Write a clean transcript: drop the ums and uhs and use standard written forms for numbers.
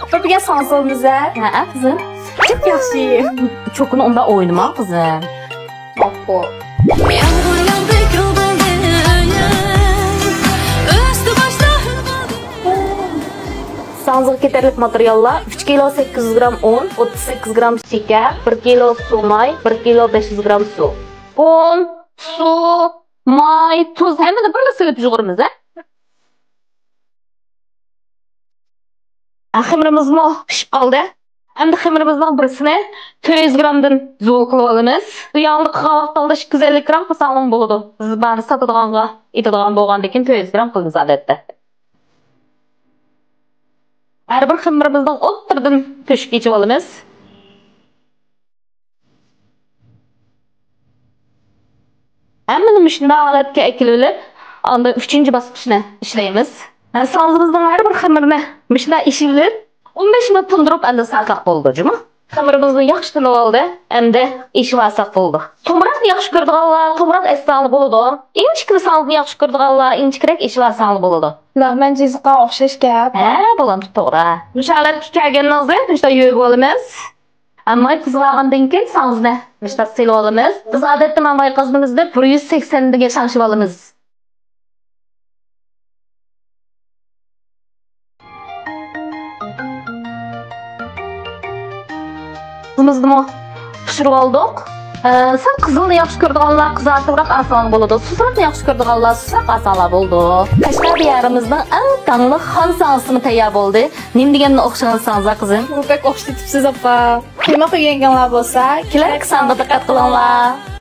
Birga sansalımız Ha, kızım. çok yaxshi. Çokunu onda oynama kızım. Oppo. Sanzık keterlik materiallar 3 kilo 800 gram un, 38 gram şeker, 1 kilo su may, 1 kilo 500 gram su. Un, su, may, tuz hem de böyle sıvı tuzlarımız. Ximirimizin pişib qoldi. Endi ximirimizning birisini 200 gramdan zo'l qilib olamiz. Yanlıq qavaqda 250 gram qilsam bo'ladi. Biz bani sotadiganga, etadigan bo'lgandan keyin 200 gram qilamiz odatda. Har bir ximirimizning o'ttirdan to'shib kechib olamiz. Hammani shunday holatga kelib, onda 3-bosqichni ishlaymiz. Sazımızdan her bir ximirini shunday ishilib 15 minut tindirib endi salqaq bo'ldi, juma. Ximirimizning yaxshi tinib oldi, endi ishvasak bo'ldi. To'mroq yaxshi ko'rdiganlar, to'mroq esdali bo'ladi. Inchikni salqi yaxshi ko'rdiganlar, inchikroq ishvasali bo'ladi. Men jiziqqa o'xshash gap. Ha, bo'ladi, to'g'ri. Mushalarga kelganingizda shunday yo'yib olamiz. Amma qizg'andan keyin sangizni shunday silib olamiz. Biz odatda men bayqazimizda 180 ga sanshib olamiz. Kızımızı pişirip aldık. Sen kızılını yaxshi ko'rdiganlar qizartirib ason bo'ladi. Susraqni yaxshi ko'rdiganlar susraq asonlar bo'ldi. Qashqar diyorimizning eng tangli xon sansimi tayyor bo'ldi. Nim deganni o'xshagansangiz qizim? Bek o'xshatibsiz opa. Qiyma qo'yganlar bo'lsa, Kelar sandiqqa diqqat qilinglar.